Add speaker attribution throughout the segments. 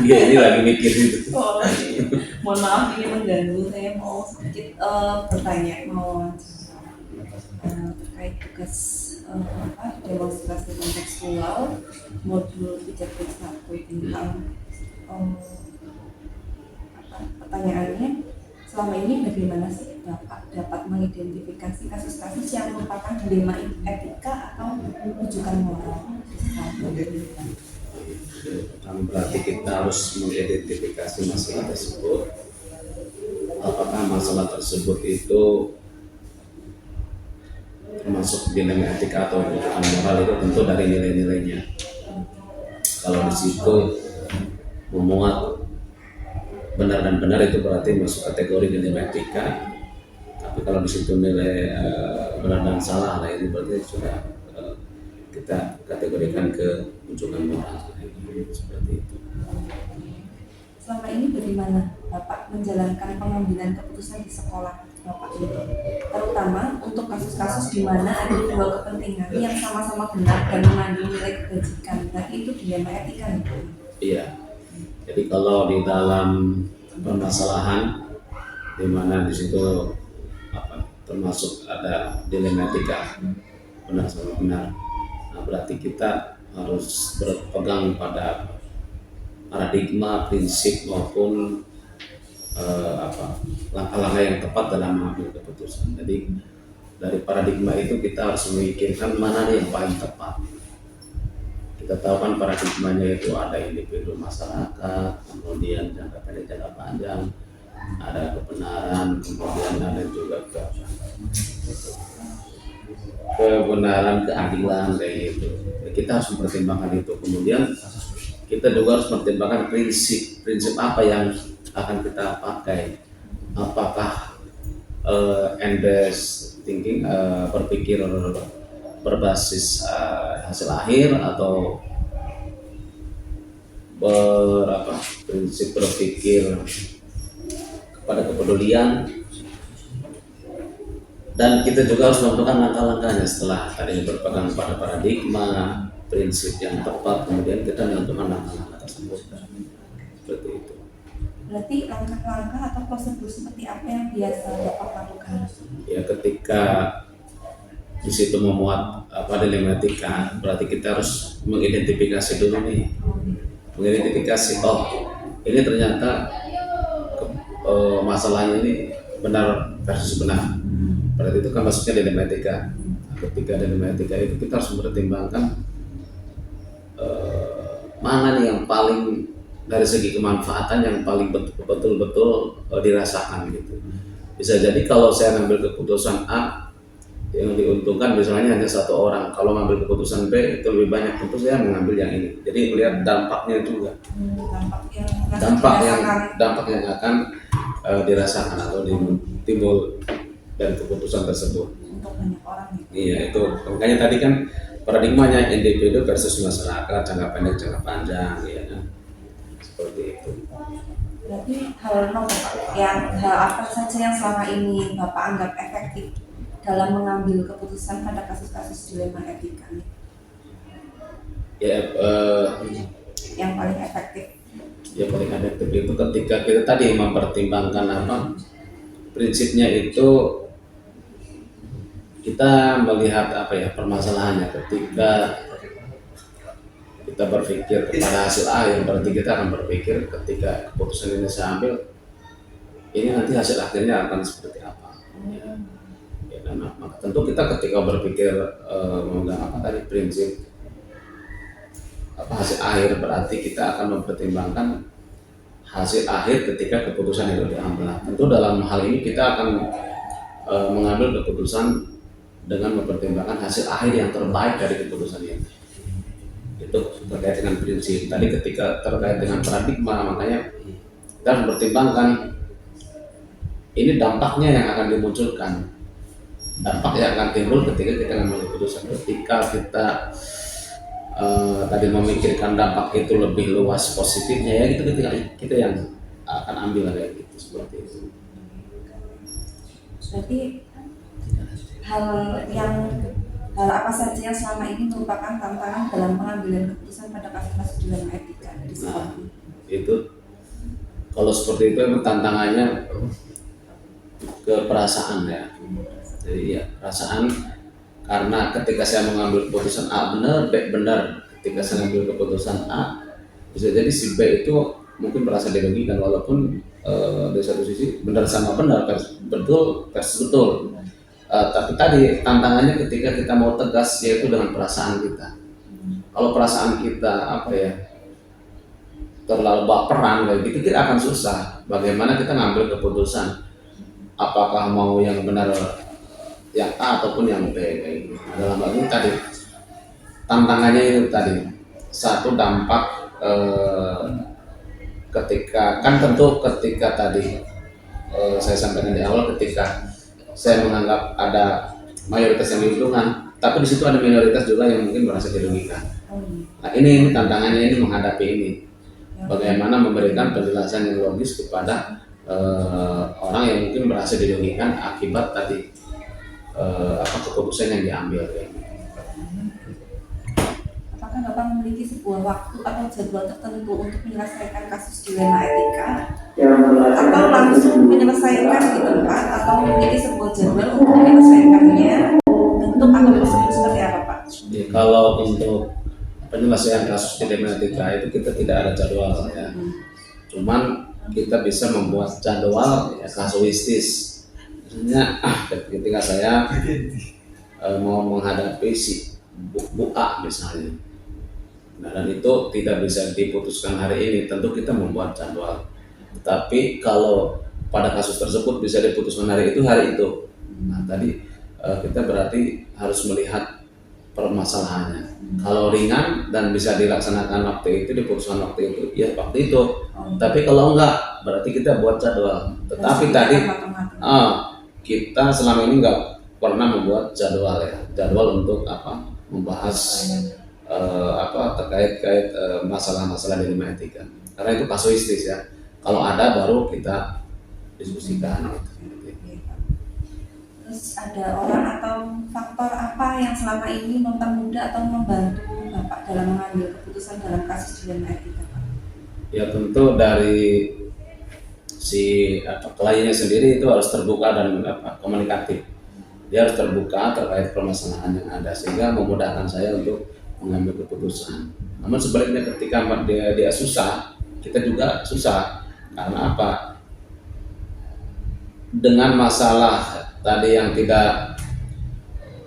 Speaker 1: Iya, ini lagi mikir itu.
Speaker 2: Oh, mohon maaf ini mengganggu. Saya mau sedikit bertanya, mau terkait tugas demonstrasi kontekstual modul 3.1 tentang pertanyaannya, selama ini bagaimana sih Bapak dapat mengidentifikasi kasus-kasus yang merupakan dilema etika atau rujukan moral?
Speaker 1: Berarti kita harus mengidentifikasi masalah tersebut. Apakah masalah tersebut itu termasuk dilema etika atau rujukan moral, itu tentu dari nilai-nilainya. Kalau di situ memuat benar dan benar, itu berarti masuk kategori dilema etika. Tapi kalau di situ nilai benar dan salah, nah itu berarti sudah kita kategorikan ke rujukan moral. Seperti itu.
Speaker 2: Selama ini bagaimana Bapak menjalankan pengambilan keputusan di sekolah Bapak ini, terutama untuk kasus-kasus di mana ada dua kepentingan yang sama-sama benar dan mengandung nilai kebajikan, berarti itu dilema etika nih?
Speaker 1: Iya. Jadi kalau di dalam permasalahan di mana di situ termasuk ada dilema etika benar sama benar, nah berarti kita harus berpegang pada paradigma, prinsip maupun langkah-langkah yang tepat dalam mengambil keputusan. Jadi dari paradigma itu kita harus memikirkan mana yang paling tepat. Kita tahu kan paradigmanya itu ada individu, masyarakat, kemudian jangka pendek, jangka panjang, ada kebenaran, kemudian ada juga kebenaran, keadilan, kayak gitu. Kita harus mempertimbangkan itu. Kemudian kita juga harus mempertimbangkan prinsip apa yang akan kita pakai. Apakah endless thinking, berpikir berbasis hasil akhir, atau prinsip berpikir kepada kepedulian. Dan kita juga harus menentukan langkah-langkahnya setelah tadi berpegang pada paradigma, prinsip yang tepat, kemudian kita menentukan langkah-langkah tersebut. Seperti itu.
Speaker 2: Berarti langkah-langkah atau prosedur seperti apa yang biasa Bapak lakukan?
Speaker 1: Ya, ketika di situ memuat dilema etika, berarti kita harus mengidentifikasi dulu nih. Mengidentifikasi, ini ternyata masalahnya ini benar versus benar. Berarti itu kan masuknya dilema etika. Ketika dilema etika itu kita harus mempertimbangkan mana nih yang paling dari segi kemanfaatan yang paling betul-betul dirasakan gitu. Bisa jadi kalau saya ngambil keputusan A, yang diuntungkan misalnya hanya satu orang. Kalau ngambil keputusan B itu lebih banyak, tentu saya mengambil yang ini. Jadi melihat dampaknya juga. Dampak yang akan dirasakan atau timbul dari keputusan tersebut.
Speaker 2: Untuk banyak orang.
Speaker 1: Iya, itu makanya tadi kan paradigmanya individu versus masyarakat, jangka pendek, jangka panjang, ya kan? Seperti itu.
Speaker 2: Berarti hal apa saja yang selama ini Bapak anggap efektif dalam mengambil keputusan pada kasus-kasus dilema etika?
Speaker 1: Ya,
Speaker 2: yang paling efektif.
Speaker 1: Ya, paling efektif itu ketika kita tadi mempertimbangkan prinsipnya itu. Kita melihat permasalahannya. Ketika kita berpikir kepada hasil akhir, berarti kita akan berpikir ketika keputusan ini saya ambil, ini nanti hasil akhirnya akan seperti apa. Ya, dan maka tentu kita ketika berpikir memegang prinsip hasil akhir, berarti kita akan mempertimbangkan hasil akhir ketika keputusan itu diambil. Tentu dalam hal ini kita akan mengambil keputusan dengan mempertimbangkan hasil akhir yang terbaik dari keputusan ini. Itu terkait dengan prinsip. Tadi ketika terkait dengan paradigma, makanya kita harus mempertimbangkan ini dampaknya yang akan dimunculkan, dampak yang akan timbul ketika kita mengambil keputusan. Ketika kita tadi memikirkan dampak itu lebih luas positifnya, ya itu ketika kita yang akan ambil kayak gitu, seperti itu.
Speaker 2: Berarti hal apa saja yang selama ini merupakan tantangan dalam pengambilan keputusan pada kasus-kasus dilema etika di sekolah?
Speaker 1: Itu kalau seperti itu memang tantangannya ke perasaan ya. Jadi ya perasaan, karena ketika saya mengambil keputusan A benar, B benar. Ketika saya mengambil keputusan A, bisa jadi si B itu mungkin merasa dirugikan, walaupun dari satu sisi benar sama benar, betul versus betul. Tapi tadi tantangannya ketika kita mau tegas, yaitu dengan perasaan kita. Kalau perasaan kita apa ya, terlalu baperan kayak gitu, kita akan susah. Bagaimana kita ngambil keputusan, apakah mau yang benar yang A ataupun yang B kayak gitu. Nah, dalam hal ini tadi tantangannya itu tadi, satu dampak ketika kan tentu ketika tadi saya sampaikan di awal, ketika saya menganggap ada mayoritas yang diuntungkan, tapi di situ ada minoritas juga yang mungkin merasa dirugikan. Nah ini tantangannya, ini menghadapi ini, bagaimana memberikan penjelasan yang logis kepada orang yang mungkin merasa dirugikan akibat tadi keputusan yang diambil.
Speaker 2: Apakah Bapak memiliki sebuah waktu atau jadwal tertentu untuk menyelesaikan kasus dilema etika, atau langsung menyelesaikan di tempat, atau memiliki sebuah jadwal untuk menyelesaikannya, bentuk atau prosedur seperti apa Pak?
Speaker 1: Ya, kalau untuk penyelesaian kasus dilema etika itu kita tidak ada jadwal ya. Cuman kita bisa membuat jadwal ya, kasuistis. Misalnya ketika saya mau menghadapi si Bu A misalnya, nah, dan itu tidak bisa diputuskan hari ini, tentu kita membuat jadwal. Tapi kalau pada kasus tersebut bisa diputuskan hari itu, nah tadi kita berarti harus melihat permasalahannya. Kalau ringan dan bisa dilaksanakan waktu itu, diputuskan waktu itu, ya waktu itu. Tapi kalau enggak, berarti kita buat jadwal. Tetapi tadi kita selama ini enggak pernah membuat jadwal ya, jadwal untuk membahas terkait masalah-masalah dilema etika. Karena itu kasuistis ya. Kalau ada baru kita diskusikan.
Speaker 2: Terus ada orang atau faktor apa yang selama ini mempermudah atau membantu Bapak dalam mengambil keputusan dalam kasus dilema etika Pak?
Speaker 1: Ya tentu dari si kliennya sendiri itu harus terbuka dan komunikatif. Dia harus terbuka terkait permasalahan yang ada, sehingga memudahkan saya untuk mengambil keputusan. Namun sebaliknya ketika dia susah, kita juga susah. Karena apa? Dengan masalah tadi yang tidak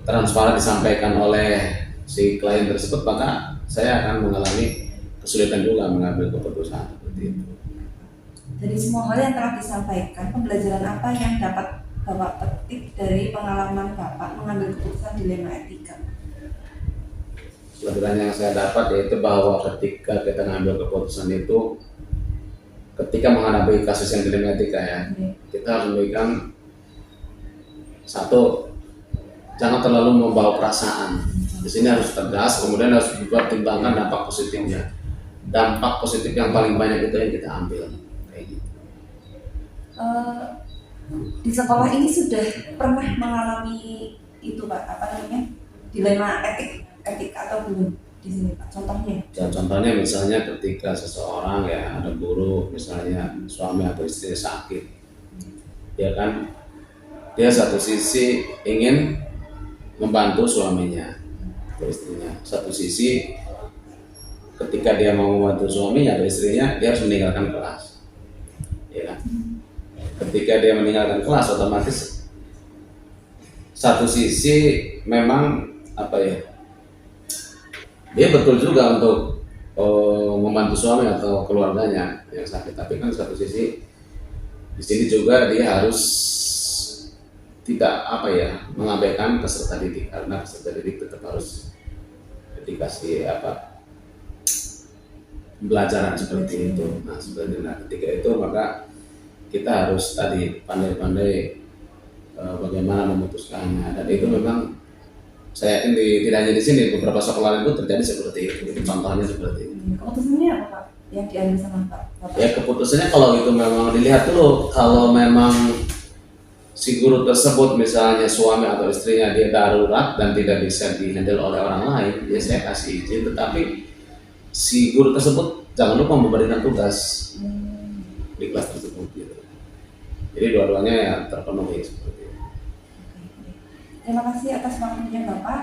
Speaker 1: transparan disampaikan oleh si klien tersebut, maka saya akan mengalami kesulitan juga mengambil keputusan seperti itu.
Speaker 2: Dari semua hal yang telah disampaikan, pembelajaran apa yang dapat Bapak petik dari pengalaman Bapak mengambil keputusan dilema etika?
Speaker 1: Pelajaran yang saya dapat yaitu bahwa ketika kita mengambil keputusan itu, ketika menghadapi kasus yang dilema etika ya, kita harus memberikan satu, jangan terlalu membawa perasaan. Di sini harus tegas, kemudian harus dipertimbangkan dampak positifnya. Dampak positif yang paling banyak itu yang kita ambil. Kayak gitu.
Speaker 2: Di sekolah ini sudah pernah mengalami itu Pak, dilema etik atau belum di sini Pak? Contohnya?
Speaker 1: Ya, contohnya misalnya ketika seseorang ya, ada guru misalnya suami atau istri sakit, ya kan, dia satu sisi ingin membantu suaminya atau istrinya, satu sisi ketika dia mau membantu suaminya atau istrinya, dia harus meninggalkan kelas, ya kan? Ketika dia meninggalkan kelas, otomatis satu sisi memang dia betul juga untuk membantu suami atau keluarganya yang sakit, tapi kan satu sisi di sini juga dia harus tidak mengabaikan peserta didik, karena peserta didik tetap harus dikasih pembelajaran seperti itu. Nah, ketika itu maka kita harus tadi pandai-pandai bagaimana memutuskannya, dan itu memang saya yakin tidak hanya di sini, beberapa sekolah itu terjadi seperti itu. Contohnya seperti itu.
Speaker 2: Keputusannya apa Pak yang diambil sama Pak?
Speaker 1: Ya keputusannya kalau itu memang dilihat dulu, kalau memang si guru tersebut misalnya suami atau istrinya dia darurat dan tidak bisa dihandle oleh orang lain, ya saya kasih izin. Tetapi si guru tersebut jangan lupa memberikan tugas
Speaker 2: Hmm.
Speaker 1: di kelas tersebut gitu. Jadi dua-duanya ya terpenuhi seperti itu.
Speaker 2: Oke. Terima kasih atas waktunya Bapak.